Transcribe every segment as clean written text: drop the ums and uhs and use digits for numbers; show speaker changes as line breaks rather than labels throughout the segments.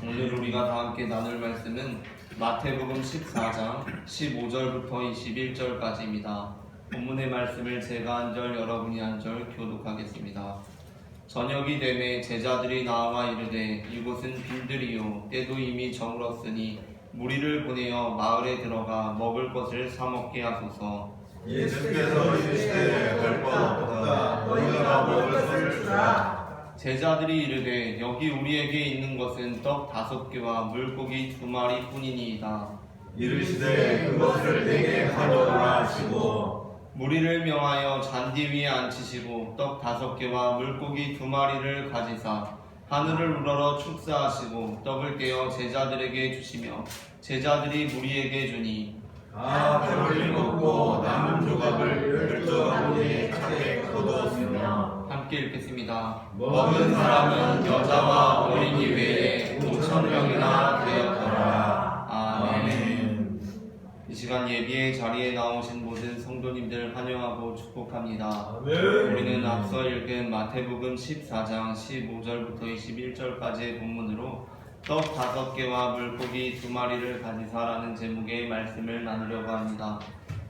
오늘 우리가 다 함께 나눌 말씀은 마태복음 14장 15절부터 21절까지입니다. 본문의 말씀을 제가 한 절 여러분이 한 절 교독하겠습니다. 저녁이 되매 제자들이 나와 이르되 이곳은 빈들이요 때도 이미 저물었으니 무리를 보내어 마을에 들어가 먹을 것을 사 먹게 하소서.
예수께서 이르시되 갈 것 없다. 너희가 먹을 것을 주라.
제자들이 이르되 여기 우리에게 있는 것은 떡 5개와 물고기 2마리 뿐이니이다.
이르시되 그것을 내게 가져오라 하시고
무리를 명하여 잔디 위에 앉히시고 떡 5개와 물고기 2마리를 가지사 하늘을 우러러 축사하시고 떡을 떼어 제자들에게 주시며 제자들이 무리에게 주니
배불리 먹고 남은 조각을 12가구니에 차게 거두었으며.
함께 읽겠습니다.
먹은 사람은 여자와 어린이 외에 5,000명이나 되었더라.
아멘. 이 시간 예비의 자리에 나오신 모든 성도님들 환영하고 축복합니다. 우리는 앞서 읽은 마태복음 14장 15절부터 21절까지의 본문으로 떡 5개와 물고기 2마리를 가지사라는 제목의 말씀을 나누려고 합니다.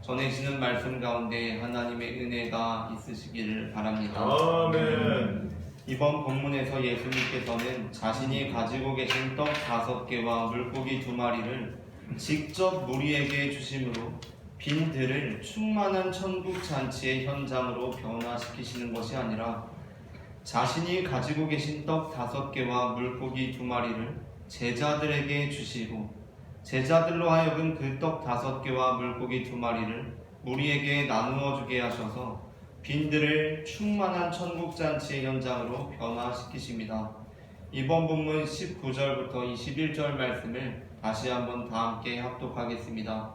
전해지는 말씀 가운데 하나님의 은혜가 있으시기를 바랍니다.
아멘.
이번 본문에서 예수님께서는 자신이 가지고 계신 떡 5개와 물고기 2마리를 직접 무리에게 주심으로 빈들을 충만한 천국 잔치의 현장으로 변화시키시는 것이 아니라 자신이 가지고 계신 떡 5개와 물고기 2마리를 제자들에게 주시고 제자들로 하여금 그 떡 5개와 물고기 2마리를 무리에게 나누어 주게 하셔서 빈들을 충만한 천국잔치의 현장으로 변화시키십니다. 이번 본문 19절부터 21절 말씀을 다시 한번 다 함께 합독하겠습니다.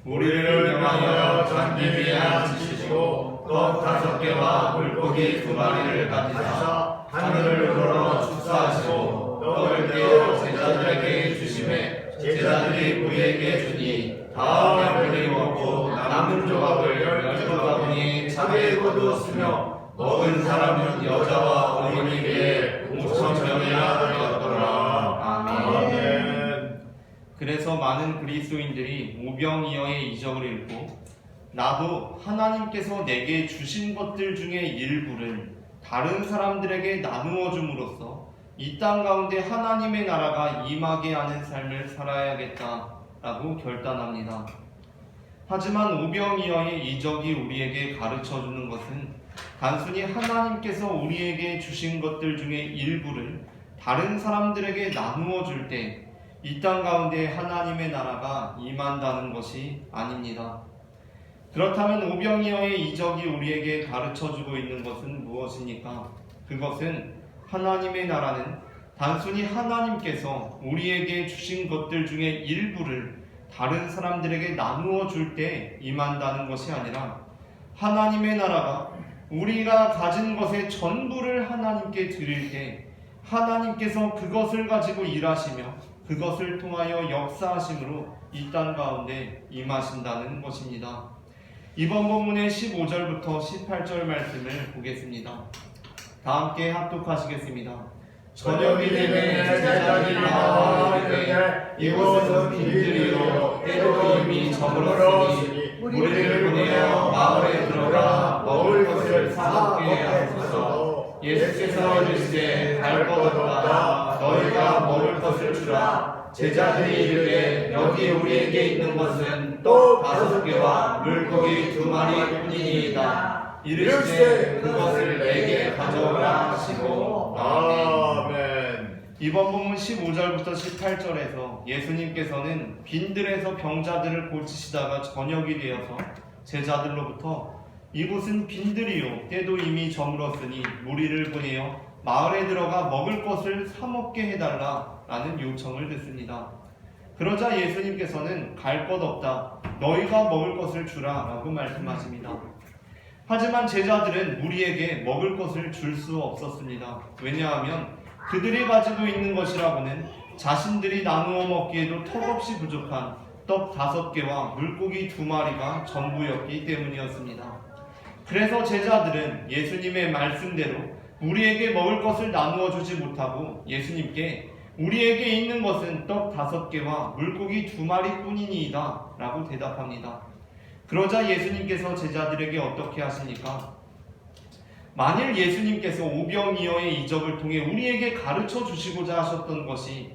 무리를 명하여 잔디 위에 앉히시고 떡 5개와 물고기 2마리를 가지사 하늘을 우러러 축사하시고 떡을 떼어 제자들에게 주시매 제자들이 무리에게 주니 다 배불리 먹고 남은 조각을 12가구니에 차게 거두었으며 먹은 사람은 여자와 어린이 외에 5,000명이나 되었더라. 아멘.
그래서 많은 그리스도인들이 오병이어의 이적을 읽고 나도 하나님께서 내게 주신 것들 중에 일부를 다른 사람들에게 나누어 줌으로써 이 땅 가운데 하나님의 나라가 임하게 하는 삶을 살아야겠다라고 결단합니다. 하지만 오병이어의 이적이 우리에게 가르쳐주는 것은 단순히 하나님께서 우리에게 주신 것들 중에 일부를 다른 사람들에게 나누어 줄 때 이 땅 가운데 하나님의 나라가 임한다는 것이 아닙니다. 그렇다면 오병이어의 이적이 우리에게 가르쳐주고 있는 것은 무엇입니까? 그것은 하나님의 나라는 단순히 하나님께서 우리에게 주신 것들 중에 일부를 다른 사람들에게 나누어 줄 때 임한다는 것이 아니라 하나님의 나라가 우리가 가진 것의 전부를 하나님께 드릴 때 하나님께서 그것을 가지고 일하시며 그것을 통하여 역사하심으로 이 땅 가운데 임하신다는 것입니다. 이번 본문의 15절부터 18절 말씀을 보겠습니다. 다 함께 합독하시겠습니다.
저녁이 되매 제자들이 나와 이르되 이곳은 빈들이요 때도 이미 저물었으니 무리를 보내어 마을에 들어가 먹을 것을 사 먹게 하소서. 예수께서 이르시되 갈 것 없다. 너희가 먹을 것을 주라. 제자들이 이르되 여기 우리에게 있는 것은 떡 5개와 물고기 2마리 뿐이니이다. 이르시되 그것을 내게 가져오라 하시고. 아멘.
이번 본문 15절부터 18절에서 예수님께서는 빈들에서 병자들을 고치시다가 저녁이 되어서 제자들로부터 이곳은 빈들이요 때도 이미 저물었으니 무리를 보내어 마을에 들어가 먹을 것을 사 먹게 해달라 라는 요청을 듣습니다. 그러자 예수님께서는 갈 것 없다. 너희가 먹을 것을 주라 라고 말씀하십니다. 하지만 제자들은 무리에게 먹을 것을 줄 수 없었습니다. 왜냐하면 그들이 가지고 있는 것이라고는 자신들이 나누어 먹기에도 턱없이 부족한 떡 5개와 물고기 2마리가 전부였기 때문이었습니다. 그래서 제자들은 예수님의 말씀대로 우리에게 먹을 것을 나누어 주지 못하고 예수님께 우리에게 있는 것은 떡 5개와 물고기 2마리 뿐이니이다 라고 대답합니다. 그러자 예수님께서 제자들에게 어떻게 하십니까? 만일 예수님께서 오병이어의 이적을 통해 우리에게 가르쳐 주시고자 하셨던 것이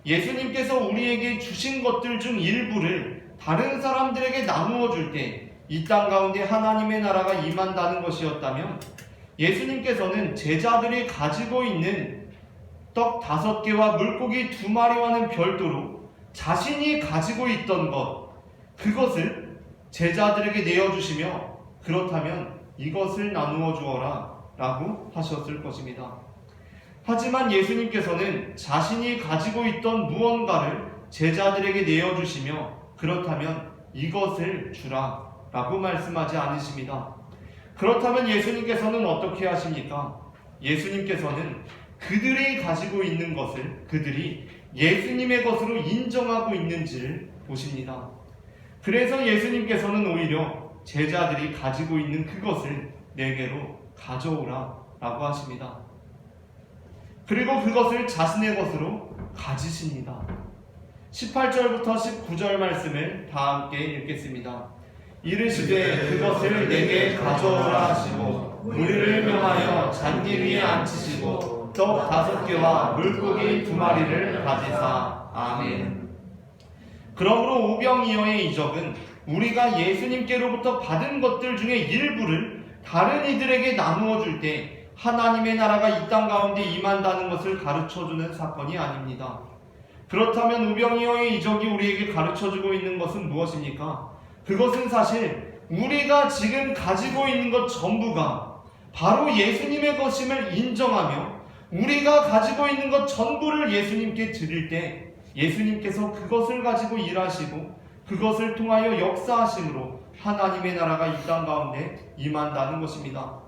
예수님께서 우리에게 주신 것들 중 일부를 다른 사람들에게 나누어 줄 때 이 땅 가운데 하나님의 나라가 임한다는 것이었다면 예수님께서는 제자들이 가지고 있는 떡 5개와 물고기 2마리와는 별도로 자신이 가지고 있던 그것을 제자들에게 내어주시며 그렇다면 이것을 나누어 주어라 라고 하셨을 것입니다. 하지만 예수님께서는 자신이 가지고 있던 무언가를 제자들에게 내어주시며 그렇다면 이것을 주라 라고 말씀하지 않으십니다. 그렇다면 예수님께서는 어떻게 하십니까? 예수님께서는 그들이 가지고 있는 것을 그들이 예수님의 것으로 인정하고 있는지를 보십니다. 그래서 예수님께서는 오히려 제자들이 가지고 있는 그것을 내게로 가져오라 라고 하십니다. 그리고 그것을 자신의 것으로 가지십니다. 18절부터 19절 말씀을 다 함께 읽겠습니다. 이르시되 그것을 내게 가져오라 하시고 무리를 명하여 잔디 위에 앉히시고 떡 5개와 물고기 2마리를 가지사. 아멘. 그러므로 오병이어의 이적은 우리가 예수님께로부터 받은 것들 중에 일부를 다른 이들에게 나누어 줄 때 하나님의 나라가 이 땅 가운데 임한다는 것을 가르쳐주는 사건이 아닙니다. 그렇다면 오병이어의 이적이 우리에게 가르쳐주고 있는 것은 무엇입니까? 그것은 사실 우리가 지금 가지고 있는 것 전부가 바로 예수님의 것임을 인정하며 우리가 가지고 있는 것 전부를 예수님께 드릴 때 예수님께서 그것을 가지고 일하시고 그것을 통하여 역사하심으로 하나님의 나라가 이 땅 가운데 임한다는 것입니다.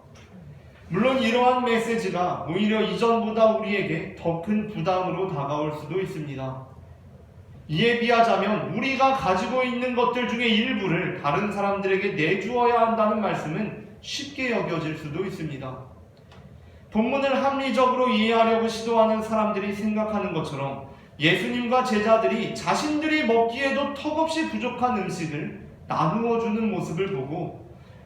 물론 이러한 메시지가 오히려 이전보다 우리에게 더 큰 부담으로 다가올 수도 있습니다. 이에 비하자면 우리가 가지고 있는 것들 중에 일부를 다른 사람들에게 내주어야 한다는 말씀은 쉽게 여겨질 수도 있습니다. 본문을 합리적으로 이해하려고 시도하는 사람들이 생각하는 것처럼 예수님과 제자들이 자신들이 먹기에도 턱없이 부족한 음식을 나누어 주는 모습을 보고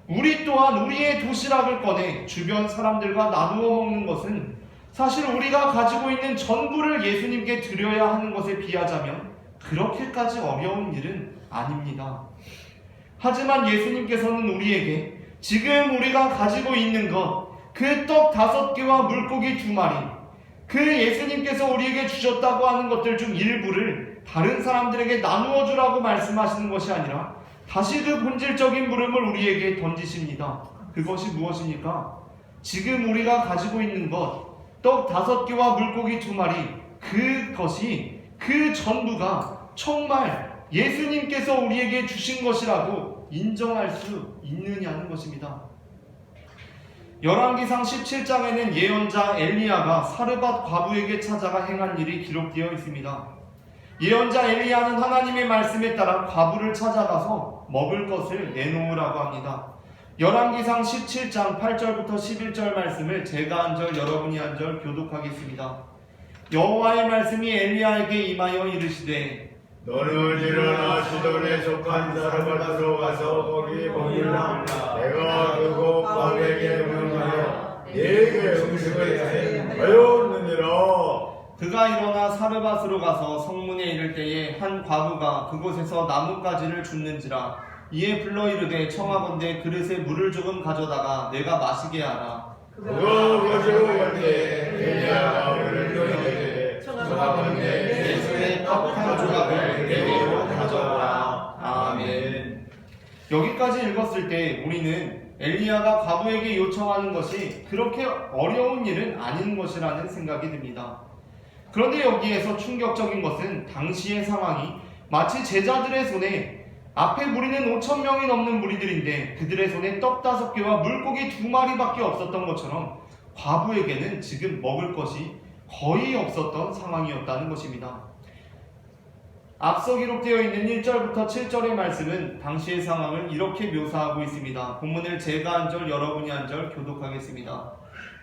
우리 또한 우리의 도시락을 꺼내 주변 사람들과 나누어 먹는 것은 사실 우리가 가지고 있는 전부를 예수님께 드려야 하는 것에 비하자면 그렇게까지 어려운 일은 아닙니다. 하지만 예수님께서는 우리에게 지금 우리가 가지고 있는 것, 그 떡 5개와 물고기 2마리, 그 예수님께서 우리에게 주셨다고 하는 것들 중 일부를 다른 사람들에게 나누어 주라고 말씀하시는 것이 아니라 다시 그 본질적인 물음을 우리에게 던지십니다. 그것이 무엇입니까? 지금 우리가 가지고 있는 것, 떡 5개와 물고기 2마리, 그것이 그 전부가 정말 예수님께서 우리에게 주신 것이라고 인정할 수 있느냐는 것입니다. 열왕기상 17장에는 예언자 엘리야가 사르밧 과부에게 찾아가 행한 일이 기록되어 있습니다. 예언자 엘리야는 하나님의 말씀에 따라 과부를 찾아가서 먹을 것을 내놓으라고 합니다. 열왕기상 17장 8절부터 11절 말씀을 제가 한 절 여러분이 한 절 교독하겠습니다. 여호와의 말씀이 엘리야에게 임하여 이르시되
너는 일어나 시돈에 속한 사르밧으로 가서 거기 머물라. 내가 그곳 과부에게 명하여 네게 음식을 하였느니라.
그가 일어나 사르밧으로 가서 성문에 이를 때에 한 과부가 그곳에서 나뭇가지를 줍는지라. 이에 불러 이르되 청하건대 그릇에 물을 조금 가져다가 내가 마시게 하라.
그가 가지고 갈때 엘리야가 물을 이르되 청하건대
예수의 떡 한 조각을 내게로 가져오라. 아멘. 여기까지 읽었을 때 우리는 엘리야가 과부에게 요청하는 것이 그렇게 어려운 일은 아닌 것이라는 생각이 듭니다. 그런데 여기에서 충격적인 것은 당시의 상황이 마치 제자들의 손에 앞에 무리는 5,000명이 넘는 무리들인데 그들의 손에 떡 5개와 물고기 2마리밖에 없었던 것처럼 과부에게는 지금 먹을 것이 거의 없었던 상황이었다는 것입니다. 앞서 기록되어 있는 1절부터 7절의 말씀은 당시의 상황을 이렇게 묘사하고 있습니다. 본문을 제가 한 절 여러분이 한 절 교독하겠습니다.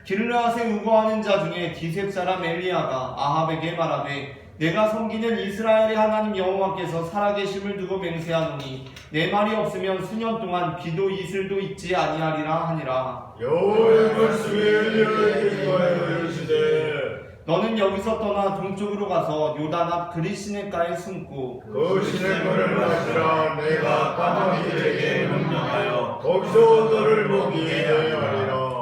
길르앗에 우거하는 자 중에 디셉 사람 엘리야가 아합에게 말하되 내가 섬기는 이스라엘의 하나님 여호와께서 살아계심을 두고 맹세하노니 내 말이 없으면 수년 동안 비도 이슬도 있지 아니하리라 하니라.
여호와의 말씀이 엘리야에게 임하여 이르시되
너는 여기서 떠나 동쪽으로 가서 요단 앞 그리시네가에 숨고
그 시냇물을 마시라. 내가 까마귀들에게 명령하여 거기서 너를 먹이게 하리라.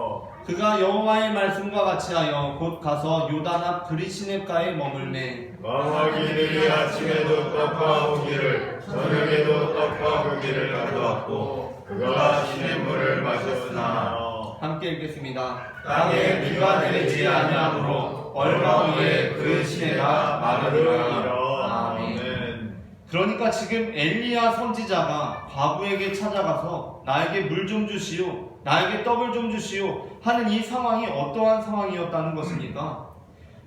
그가 여호와의 말씀과 같이 하여 곧 가서 요단 앞 그리시네가에 머물매
까마귀들이 아침에도 떡과 고기를 저녁에도 떡과 고기를 가져왔고 그가 시냇물을 마셨으나
함께 읽겠습니다.
땅에 비가 내리지 아니하므로 얼마 후에 그 시내가 마르리라. 아멘.
그러니까 지금 엘리야 선지자가 과부에게 찾아가서 나에게 물 좀 주시오, 나에게 떡을 좀 주시오 하는 이 상황이 어떠한 상황이었다는 것입니까?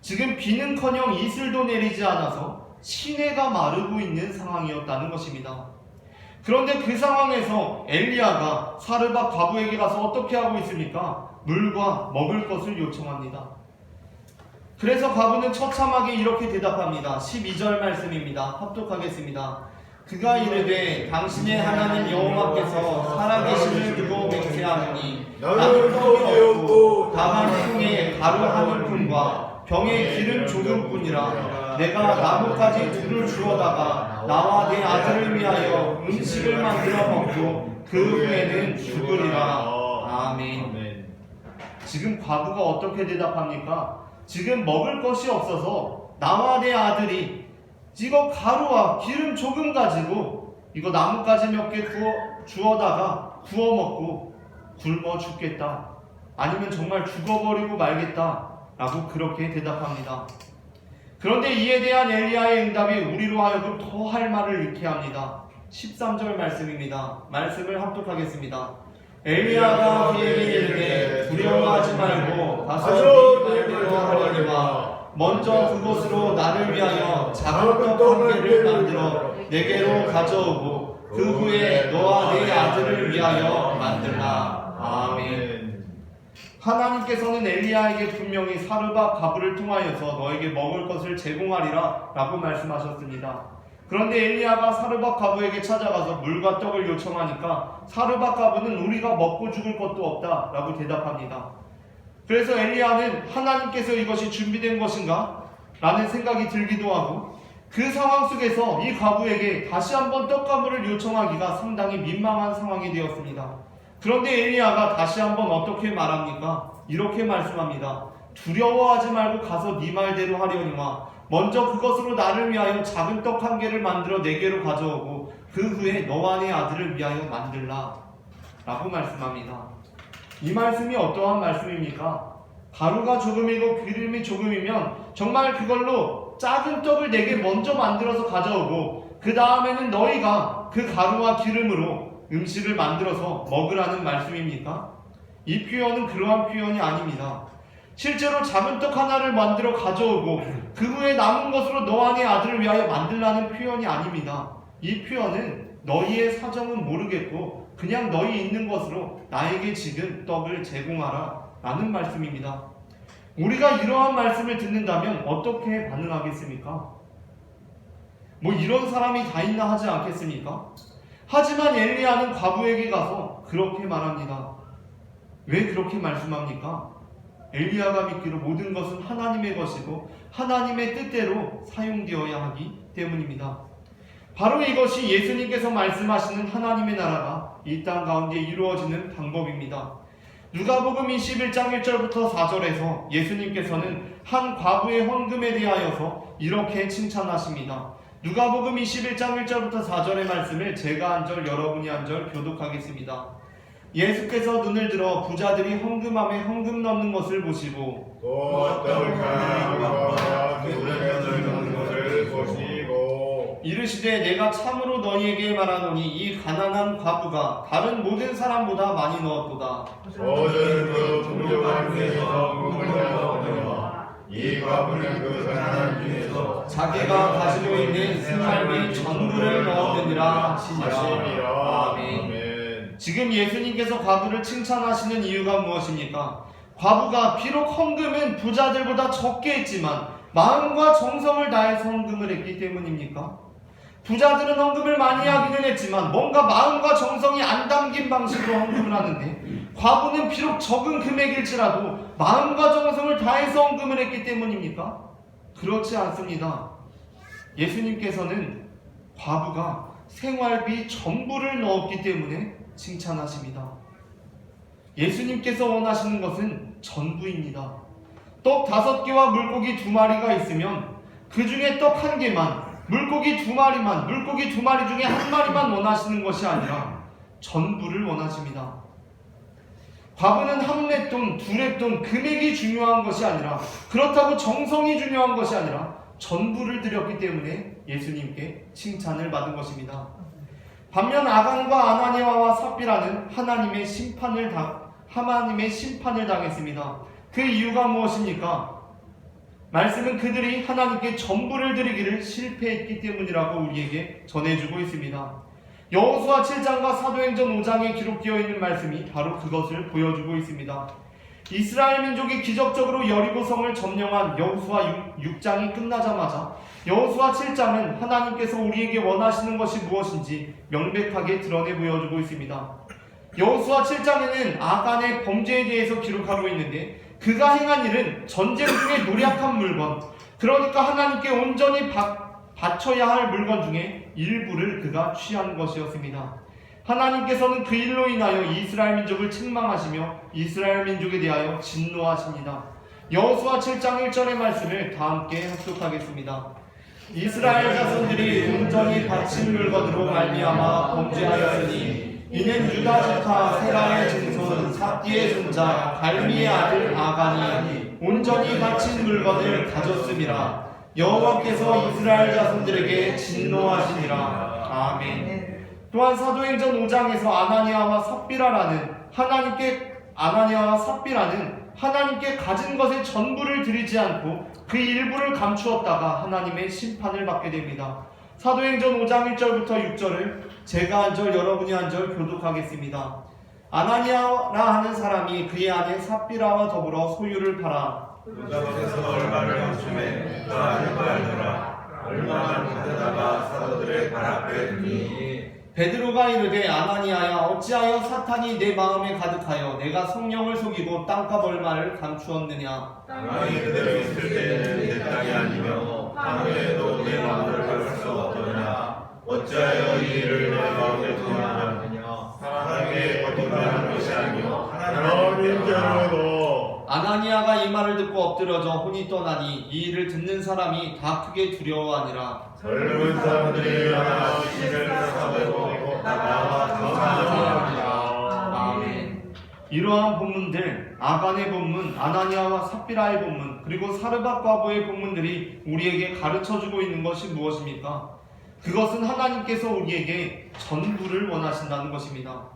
지금 비는커녕 이슬도 내리지 않아서 시내가 마르고 있는 상황이었다는 것입니다. 그런데 그 상황에서 엘리야가 사르밧 과부에게 가서 어떻게 하고 있습니까? 물과 먹을 것을 요청합니다. 그래서 과부는 처참하게 이렇게 대답합니다. 12절 말씀입니다. 합독하겠습니다. 그가 이르되 당신의 하나님 여호와께서 살아계심을 두고 맹세하노니 나는 떡이 없고 다만 통에 가루 한 움큼과 병에 기름 조금뿐이라. 내가 나무까지 둘을 주어다가 나와 내 아들을 위하여 음식을 만들어 먹고 그 후에는 죽으리라. 아멘. 지금 과부가 어떻게 대답합니까? 지금 먹을 것이 없어서 나와 내 아들이 이거 가루와 기름 조금 가지고 이거 나뭇가지 몇 개 주워다가 구워 먹고 굶어 죽겠다. 아니면 정말 죽어버리고 말겠다. 라고 그렇게 대답합니다. 그런데 이에 대한 엘리야의 응답이 우리로 하여금 더 할 말을 잃게 합니다. 13절 말씀입니다. 말씀을 합독하겠습니다. 엘리야가 그에게 이르되 두려워하지 말고 가서 네 말대로 하려니와 먼저 그곳으로 나를 위하여 작은 떡 한 개를 만들어 내게로 가져오고 그 후에 너와 네 아들을 위하여 만들라. 아멘. 하나님께서는 엘리야에게 분명히 사르밧 과부를 통하여서 너에게 먹을 것을 제공하리라 라고 말씀하셨습니다. 그런데 엘리야가 사르밧 과부에게 찾아가서 물과 떡을 요청하니까 사르밧 과부는 우리가 먹고 죽을 것도 없다 라고 대답합니다. 그래서 엘리야는 하나님께서 이것이 준비된 것인가? 라는 생각이 들기도 하고 그 상황 속에서 이 과부에게 다시 한번 떡과 물을 요청하기가 상당히 민망한 상황이 되었습니다. 그런데 엘리야가 다시 한번 어떻게 말합니까? 이렇게 말씀합니다. 두려워하지 말고 가서 네 말대로 하려니와 먼저 그것으로 나를 위하여 작은 떡 한 개를 만들어 내게로 가져오고 그 후에 너와 네 아들을 위하여 만들라 라고 말씀합니다. 이 말씀이 어떠한 말씀입니까? 가루가 조금이고 기름이 조금이면 정말 그걸로 작은 떡을 내게 먼저 만들어서 가져오고 그 다음에는 너희가 그 가루와 기름으로 음식을 만들어서 먹으라는 말씀입니까? 이 표현은 그러한 표현이 아닙니다. 실제로 작은 떡 하나를 만들어 가져오고 그 후에 남은 것으로 너와 네 아들을 위하여 만들라는 표현이 아닙니다. 이 표현은 너희의 사정은 모르겠고 그냥 너희 있는 것으로 나에게 지금 떡을 제공하라 라는 말씀입니다. 우리가 이러한 말씀을 듣는다면 어떻게 반응하겠습니까? 뭐 이런 사람이 다 있나 하지 않겠습니까? 하지만 엘리야는 과부에게 가서 그렇게 말합니다. 왜 그렇게 말씀합니까? 엘리야가 믿기로 모든 것은 하나님의 것이고 하나님의 뜻대로 사용되어야 하기 때문입니다. 바로 이것이 예수님께서 말씀하시는 하나님의 나라가 이 땅 가운데 이루어지는 방법입니다. 누가복음 21장 1절부터 4절에서 예수님께서는 한 과부의 헌금에 대하여서 이렇게 칭찬하십니다. 누가복음 21장 1절부터 4절의 말씀을 제가 한 절 여러분이 한 절 교독하겠습니다. 예수께서 눈을 들어 부자들이 헌금함에 헌금 넣는 것을 보시고
또 어떤 가난한 과부가 그들을 넣는 것을 보시고
이르시되 내가 참으로 너희에게 말하노니 이 가난한 과부가 다른 모든 사람보다 많이 넣었도다.
모든 그 부족한 중에서 금을 넣었느니라. 이 과부는 그 가난한 중에서
자기가 가지고 있는 생활비 전부를 넣었느니라 하시니라. 아멘. 지금 예수님께서 과부를 칭찬하시는 이유가 무엇입니까? 과부가 비록 헌금은 부자들보다 적게 했지만 마음과 정성을 다해서 헌금을 했기 때문입니까? 부자들은 헌금을 많이 하기는 했지만 뭔가 마음과 정성이 안 담긴 방식으로 헌금을 하는데, 과부는 비록 적은 금액일지라도 마음과 정성을 다해서 헌금을 했기 때문입니까? 그렇지 않습니다. 예수님께서는 과부가 생활비 전부를 넣었기 때문에 칭찬하십니다. 예수님께서 원하시는 것은 전부입니다. 떡 5개와 물고기 2마리가 있으면 그 중에 떡 1개만, 물고기 2마리만, 물고기 2마리 중에 1마리만 원하시는 것이 아니라 전부를 원하십니다. 과부는 1렙돈, 2렙돈 금액이 중요한 것이 아니라, 그렇다고 정성이 중요한 것이 아니라 전부를 드렸기 때문에 예수님께 칭찬을 받은 것입니다. 반면 아간과 아나니아와 삽비라는 하나님의 심판을 당했습니다. 그 이유가 무엇입니까? 말씀은 그들이 하나님께 전부를 드리기를 실패했기 때문이라고 우리에게 전해주고 있습니다. 여호수아 7장과 사도행전 5장에 기록되어 있는 말씀이 바로 그것을 보여주고 있습니다. 이스라엘 민족이 기적적으로 여리고성을 점령한 여호수아 6장이 끝나자마자 여호수아 7장은 하나님께서 우리에게 원하시는 것이 무엇인지 명백하게 드러내 보여주고 있습니다. 여호수아 7장에는 아간의 범죄에 대해서 기록하고 있는데, 그가 행한 일은 전쟁 중에 노력한 물건, 그러니까 하나님께 온전히 바쳐야 할 물건 중에 일부를 그가 취한 것이었습니다. 하나님께서는 그 일로 인하여 이스라엘 민족을 책망하시며 이스라엘 민족에 대하여 진노하십니다. 여호수아 7장 1절의 말씀을 다 함께 합독하겠습니다. 이스라엘 자손들이 온전히 바친 물건으로 말미암아 범죄하였으니 이는 유다 지파 세라의 증손 삽디의 손자 갈미의 아들 아간이 온전히 바친 물건을 가졌음이라. 여호와께서 이스라엘 자손들에게 진노하시니라. 아멘. 또한 사도행전 5장에서 아나니아와 삽비라는 하나님께 가진 것의 전부를 드리지 않고 그 일부를 감추었다가 하나님의 심판을 받게 됩니다. 사도행전 5장 1절부터 6절을 제가 한 절 여러분이 한 절 교독하겠습니다. 아나니아라 하는 사람이 그의 아내 삽비라와 더불어 소유를 팔아
유다에서 얼마를 감춤해 또한 팔더라. 얼마만 가져다가 사도들의 발 앞에 두니
베드로가 이르되 아나니아야, 어찌하여 사탄이 내 마음에 가득하여 내가 성령을 속이고 땅값 얼마를 감추었느냐?
땅이 그대로 있을 때는 내 땅이 아니며 하늘에도 내 마음을 갈 수 없더냐. 어찌하여 이 일을 내 마음에 두느냐. 사람에게 거짓말하는 것이 아니요 하나님께로도.
아나니아가 이 말을 듣고 엎드려져 혼이 떠나니 이 일을 듣는 사람이 다 크게 두려워하니라.
젊은 사람들이 일어나 신을 사되고 나와 감사합니다.
아멘. 이러한 본문들, 아간의 본문, 아나니아와 삽비라의 본문, 그리고 사르밧 과부의 본문들이 우리에게 가르쳐주고 있는 것이 무엇입니까? 그것은 하나님께서 우리에게 전부를 원하신다는 것입니다.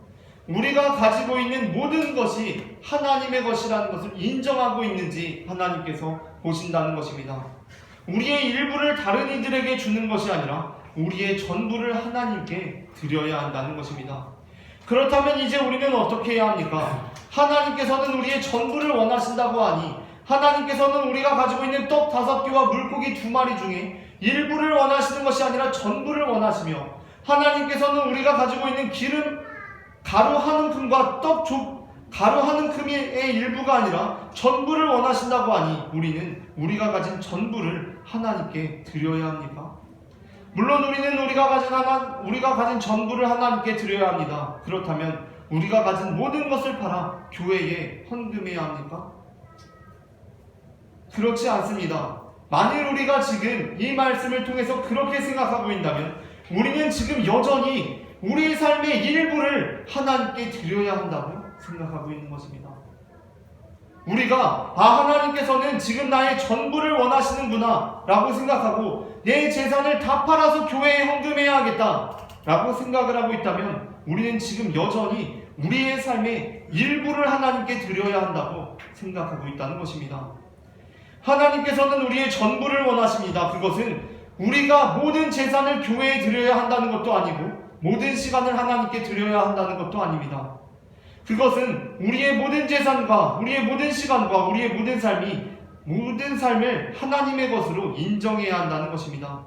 우리가 가지고 있는 모든 것이 하나님의 것이라는 것을 인정하고 있는지 하나님께서 보신다는 것입니다. 우리의 일부를 다른 이들에게 주는 것이 아니라 우리의 전부를 하나님께 드려야 한다는 것입니다. 그렇다면 이제 우리는 어떻게 해야 합니까? 하나님께서는 우리의 전부를 원하신다고 하니 하나님께서는 우리가 가지고 있는 떡 5개와 물고기 2마리 중에 일부를 원하시는 것이 아니라 전부를 원하시며, 하나님께서는 우리가 가지고 있는 기름 가루 한 움큼과 가루 한 움큼의 일부가 아니라 전부를 원하신다고 하니 우리는 우리가 가진 전부를 하나님께 드려야 합니까? 물론 우리는 우리가 가진 전부를 하나님께 드려야 합니다. 그렇다면 우리가 가진 모든 것을 팔아 교회에 헌금해야 합니까? 그렇지 않습니다. 만일 우리가 지금 이 말씀을 통해서 그렇게 생각하고 있다면 우리는 지금 여전히 우리의 삶의 일부를 하나님께 드려야 한다고 생각하고 있는 것입니다. 우리가 하나님께서는 지금 나의 전부를 원하시는구나 라고 생각하고 내 재산을 다 팔아서 교회에 헌금해야 하겠다 라고 생각을 하고 있다면 우리는 지금 여전히 우리의 삶의 일부를 하나님께 드려야 한다고 생각하고 있다는 것입니다. 하나님께서는 우리의 전부를 원하십니다. 그것은 우리가 모든 재산을 교회에 드려야 한다는 것도 아니고 모든 시간을 하나님께 드려야 한다는 것도 아닙니다. 그것은 우리의 모든 재산과 우리의 모든 시간과 우리의 모든 삶을 하나님의 것으로 인정해야 한다는 것입니다.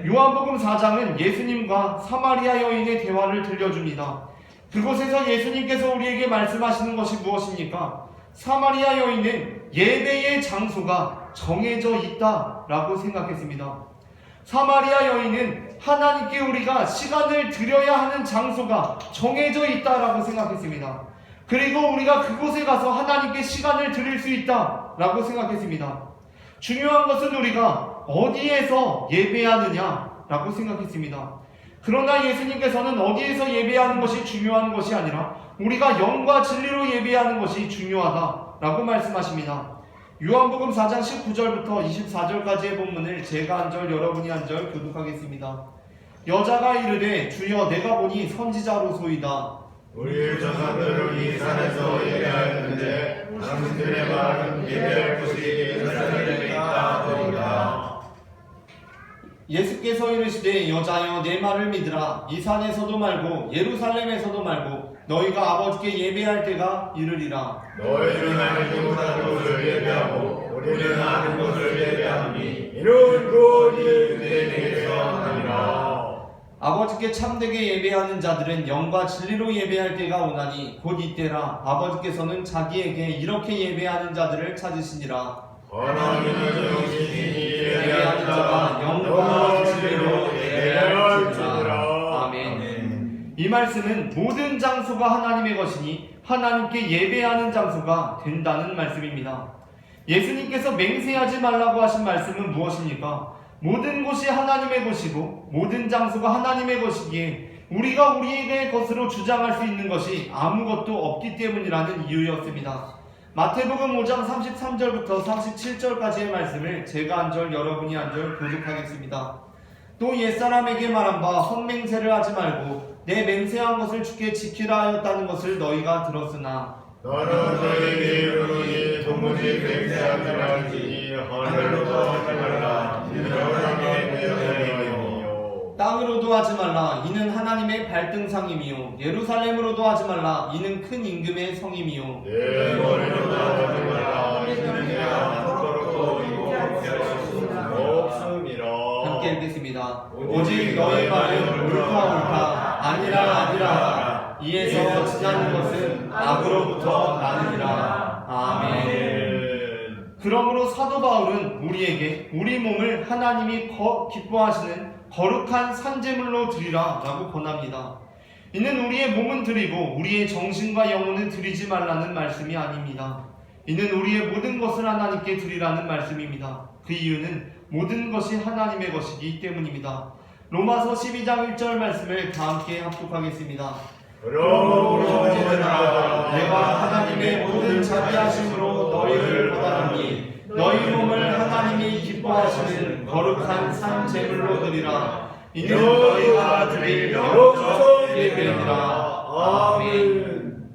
요한복음 4장은 예수님과 사마리아 여인의 대화를 들려줍니다. 그곳에서 예수님께서 우리에게 말씀하시는 것이 무엇입니까? 사마리아 여인은 예배의 장소가 정해져 있다라고 생각했습니다. 사마리아 여인은 하나님께 우리가 시간을 드려야 하는 장소가 정해져 있다라고 생각했습니다. 그리고 우리가 그곳에 가서 하나님께 시간을 드릴 수 있다라고 생각했습니다. 중요한 것은 우리가 어디에서 예배하느냐라고 생각했습니다. 그러나 예수님께서는 어디에서 예배하는 것이 중요한 것이 아니라 우리가 영과 진리로 예배하는 것이 중요하다라고 말씀하십니다. 요한복음 4장 19절부터 24절까지의 본문을 제가 한 절 여러분이 한 절 교독하겠습니다. 여자가 이르되 주여 내가 보니 선지자로소이다.
우리 조상들은 이 산에서 예배하였는데 당신들의 말은 예배할 곳이 예루살렘에 있다더이다.
예수께서 이르시되 여자여 내 말을 믿으라. 이 산에서도 말고 예루살렘에서도 말고 너희가 아버지께 예배할 때가 이르리라.
너희는 알지 못하는 곳을 예배하고 우리는 아는 곳을 예배하니 이는 그 어디 그대에게서 하니라.
아버지께 참되게 예배하는 자들은 영과 진리로 예배할 때가 오나니 곧 이때라. 아버지께서는 자기에게 이렇게 예배하는 자들을 찾으시니라.
하나님은 영신이
예배하는 자가 영과 진리로 예배할지니라. 아멘. 이 말씀은 모든 장소가 하나님의 것이니 하나님께 예배하는 장소가 된다는 말씀입니다. 예수님께서 맹세하지 말라고 하신 말씀은 무엇입니까? 모든 곳이 하나님의 것이고 모든 장소가 하나님의 것이기에 우리가 우리의 것으로 주장할 수 있는 것이 아무것도 없기 때문이라는 이유였습니다. 마태복음 5장 33절부터 37절까지의 말씀을 제가 한 절 여러분이 한 절 교독하겠습니다. 또 옛사람에게 말한 바 헛맹세를 하지 말고 내 맹세한 것을 주께 지키라 하였다는 것을 너희가 들었으나
너는 너희에게 이르노니 도무지 맹세하지 말지니 하늘로도 하지 말라 이는 하나님의 명령이요
땅으로도 하지 말라 이는 하나님의 발등상임이요 예루살렘으로도 하지 말라 이는 큰 임금의 성임이요
내 머리로도 하지 말라 이는 내가 거룩고 이고 피할 수 없음이라.
함께 읽겠습니다. 오직 너의 말은 옳다 아니라 이에서 지나는 것은 악으로부터 나느니라. 아멘. 그러므로 사도 바울은 우리에게 우리 몸을 하나님이 기뻐하시는 거룩한 산제물로 드리라 라고 권합니다. 이는 우리의 몸은 드리고 우리의 정신과 영혼은 드리지 말라는 말씀이 아닙니다. 이는 우리의 모든 것을 하나님께 드리라는 말씀입니다. 그 이유는 모든 것이 하나님의 것이기 때문입니다. 로마서 12장 1절 말씀을 다 함께 합독하겠습니다.
그러므로 형제들아
내가 하나님의 모든 자비하심으로 너희를 보다하니 너희 몸을 하나님이 기뻐하시는 거룩한 산 제물로 드리라. 이는 너희가 드릴 영적 예배니라. 아멘.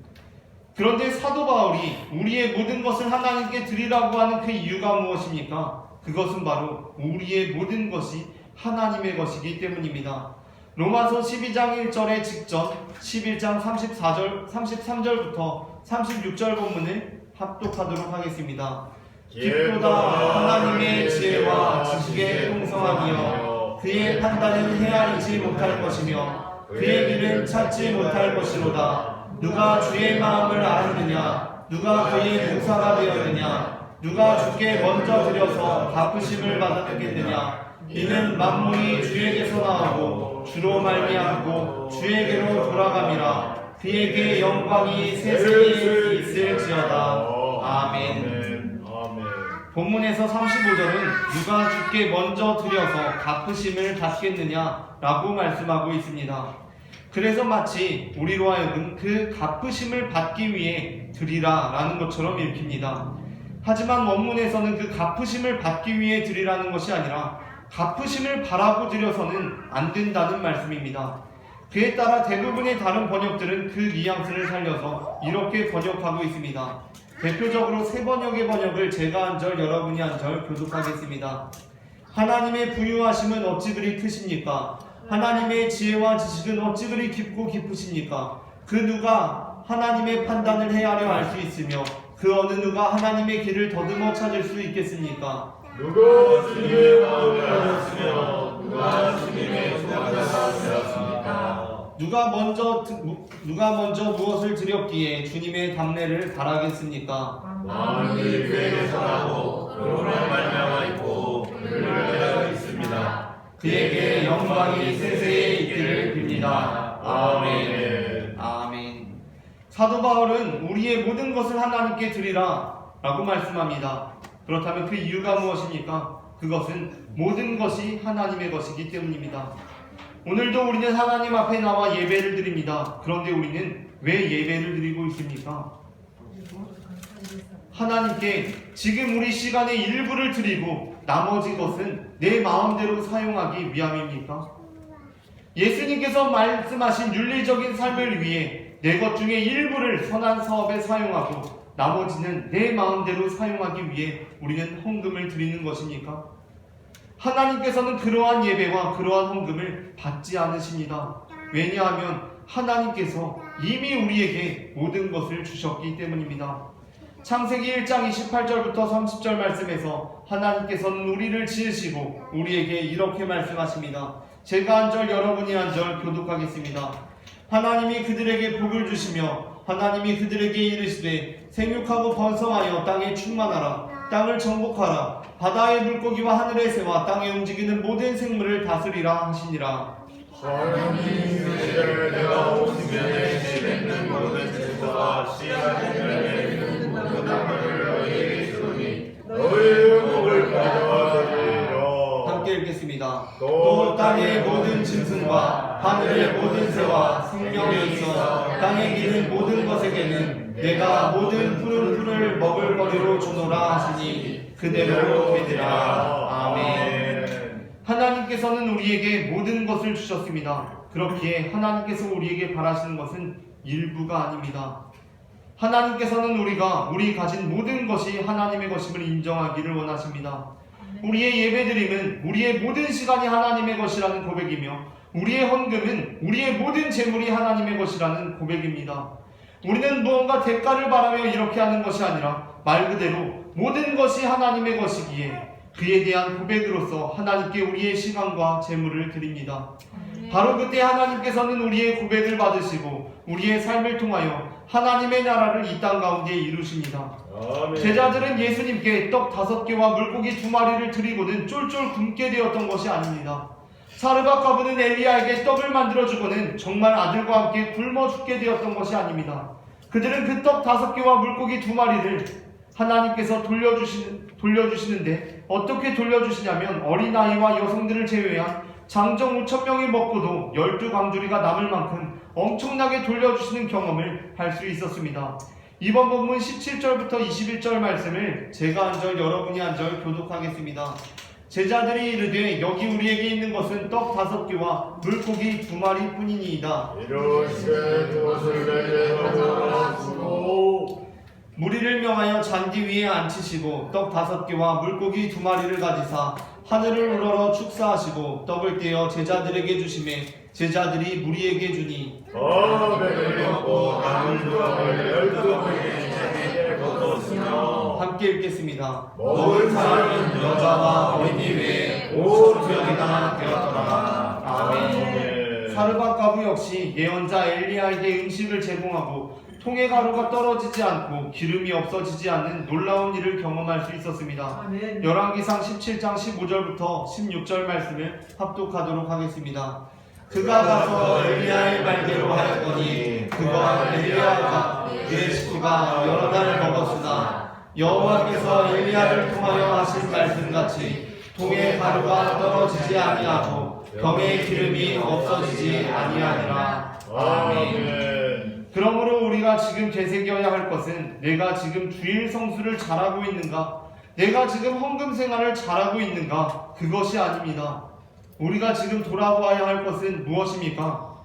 그런데 사도 바울이 우리의 모든 것을 하나님께 드리라고 하는 그 이유가 무엇입니까? 그것은 바로 우리의 모든 것이 하나님의 것이기 때문입니다. 로마서 12장 1절의 직전 11장 33절부터 36절 본문을 합독하도록 하겠습니다. 깊도다 하나님의 지혜와 지식의 통성함이여 그의 판단은 헤아리지 못할 것이며 그의 길은 찾지 못할 것이로다. 누가 주의 마음을 알았느냐 누가 그의 무사가 되었느냐 누가 주께 먼저 드려서 갚으심을 받았겠느냐 이는 만물이 주에게서 나오고 주로 말미암고 주에게로 돌아감이라. 그에게 영광이 세세히 있을지어다. 아멘. 본문에서 35절은 누가 주께 먼저 드려서 갚으심을 받겠느냐 라고 말씀하고 있습니다. 그래서 마치 우리로 하여금 그 갚으심을 받기 위해 드리라 라는 것처럼 읽힙니다. 하지만 원문에서는 그 갚으심을 받기 위해 드리라는 것이 아니라 갚으심을 바라고 드려서는 안 된다는 말씀입니다. 그에 따라 대부분의 다른 번역들은 그 뉘앙스를 살려서 이렇게 번역하고 있습니다. 대표적으로 세 번역의 번역을 제가 한 절 여러분이 한 절 교독하겠습니다. 하나님의 부유하심은 어찌 그리 크십니까? 하나님의 지혜와 지식은 어찌 그리 깊고 깊으십니까? 그 누가 하나님의 판단을 헤아려 알 수 있으며 그 어느 누가 하나님의 길을 더듬어 찾을 수 있겠습니까?
누가 주님의 마음을 알았으며 누가 주님의 소원을 알았습니까?
누가 먼저 무엇을 드렸기에 주님의 담례를 바라겠습니까?
만물이 그에게 선하고 그로 말미암아 있고 그를 내가 있습니다.
그에게 영광이 세세에 있기를 빕니다.
아멘.
아멘. 사도 바울은 우리의 모든 것을 하나님께 드리라 라고 말씀합니다. 그렇다면 그 이유가 무엇입니까? 그것은 모든 것이 하나님의 것이기 때문입니다. 오늘도 우리는 하나님 앞에 나와 예배를 드립니다. 그런데 우리는 왜 예배를 드리고 있습니까? 하나님께 지금 우리 시간의 일부를 드리고 나머지 것은 내 마음대로 사용하기 위함입니까? 예수님께서 말씀하신 윤리적인 삶을 위해 내 것 중에 일부를 선한 사업에 사용하고 나머지는 내 마음대로 사용하기 위해 우리는 헌금을 드리는 것입니까? 하나님께서는 그러한 예배와 그러한 헌금을 받지 않으십니다. 왜냐하면 하나님께서 이미 우리에게 모든 것을 주셨기 때문입니다. 창세기 1장 28절부터 30절 말씀에서 하나님께서는 우리를 지으시고 우리에게 이렇게 말씀하십니다. 제가 한 절 여러분이 한 절 교독하겠습니다. 하나님이 그들에게 복을 주시며 하나님이 그들에게 이르시되 생육하고 번성하여 땅에 충만하라. 땅을 정복하라. 바다의 물고기와 하늘의 새와 땅에 움직이는 모든 생물을 다스리라 하시니라.
하나님이 그들을 내가 오시면에 맺는 모든 질서와 씨앗의 열매는 모든 나무를 너희에게 주노니 너희의 복을 가져가리라.
함께 읽겠습니다. 또 땅의 모든 짐승과 하늘의 모든 새와 생명이 있어 땅에 기는 모든 것에게는 내가 모든 푸른 풀을 먹을 거리로 주노라 하시니 그대로 되리라. 아멘. 하나님께서는 우리에게 모든 것을 주셨습니다. 그렇기에 하나님께서 우리에게 바라시는 것은 일부가 아닙니다. 하나님께서는 우리 가진 모든 것이 하나님의 것임을 인정하기를 원하십니다. 우리의 예배드림은 우리의 모든 시간이 하나님의 것이라는 고백이며 우리의 헌금은 우리의 모든 재물이 하나님의 것이라는 고백입니다. 우리는 무언가 대가를 바라며 이렇게 하는 것이 아니라 말 그대로 모든 것이 하나님의 것이기에 그에 대한 고백으로서 하나님께 우리의 시간과 재물을 드립니다. 바로 그때 하나님께서는 우리의 고백을 받으시고 우리의 삶을 통하여 하나님의 나라를 이 땅 가운데 이루십니다.
아멘.
제자들은 예수님께 떡 5개와 물고기 2마리를 드리고는 쫄쫄 굶게 되었던 것이 아닙니다. 사르밧 과부는 엘리야에게 떡을 만들어주고는 정말 아들과 함께 굶어 죽게 되었던 것이 아닙니다. 그들은 그 떡 5개와 물고기 2마리를 하나님께서 돌려주시는데 어떻게 돌려주시냐면 어린아이와 여성들을 제외한 장정 5,000명이 먹고도 12광주리가 남을 만큼 엄청나게 돌려주시는 경험을 할 수 있었습니다. 이번 본문 17절부터 21절 말씀을 제가 한 절 여러분이 한 절 교독하겠습니다. 제자들이 이르되 여기 우리에게 있는 것은 떡 5개와 물고기 2마리 뿐이니이다.
이르시되 그것을 내게 가져가시고
무리를 명하여 잔디 위에 앉히시고 떡 5개와 물고기 2마리를 가지사 하늘을 우러러 축사하시고 떡을 떼어 제자들에게 주시매 제자들이 무리에게 주니
배를 먹고 남은 조각을 12명에게 거뒀으며
함께 읽겠습니다.
먹은 사람은
여자와 어린이 외에 5,000명이나 되었더라. 아멘. 사르밧 과부 역시 예언자 엘리야에게 음식을 제공하고 통의 가루가 떨어지지 않고 기름이 없어지지 않는 놀라운 일을 경험할 수 있었습니다.
아멘.
열왕기상 17장 15절부터 16절 말씀을 합독하도록 하겠습니다. 그가 가서 엘리야의 말대로 하였더니 그와 엘리야가 그의 식구가 여러 달 먹었으나 여호와께서 엘리야를 통하여 하신 말씀같이 통의 가루가 떨어지지 아니하고 병의 기름이 없어지지 아니하니라. 아멘. 그러므로 우리가 지금 되새겨야 할 것은 내가 지금 주일 성수를 잘하고 있는가? 내가 지금 헌금 생활을 잘하고 있는가? 그것이 아닙니다. 우리가 지금 돌아보아야 할 것은 무엇입니까?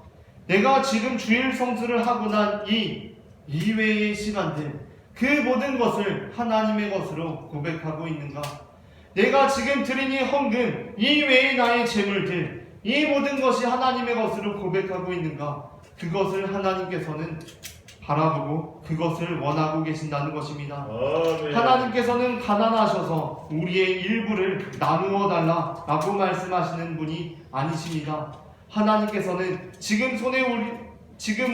내가 지금 주일 성수를 하고 난 이 이외의 시간들, 그 모든 것을 하나님의 것으로 고백하고 있는가? 내가 지금 드린 이 헌금, 이외의 나의 재물들, 이 모든 것이 하나님의 것으로 고백하고 있는가? 그것을 하나님께서는 바라보고 그것을 원하고 계신다는 것입니다.
아멘.
하나님께서는 가난하셔서 우리의 일부를 나누어 달라라고 말씀하시는 분이 아니십니다. 하나님께서는 지금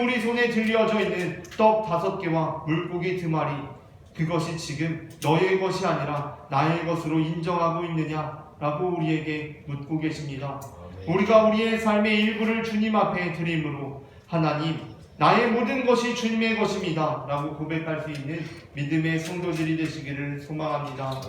우리 손에 들려져 있는 떡 5개와 물고기 2마리, 그것이 지금 너의 것이 아니라 나의 것으로 인정하고 있느냐라고 우리에게 묻고 계십니다. 우리가 우리의 삶의 일부를 주님 앞에 드림으로 하나님, 나의 모든 것이 주님의 것입니다 라고 고백할 수 있는 믿음의 성도들이 되시기를 소망합니다.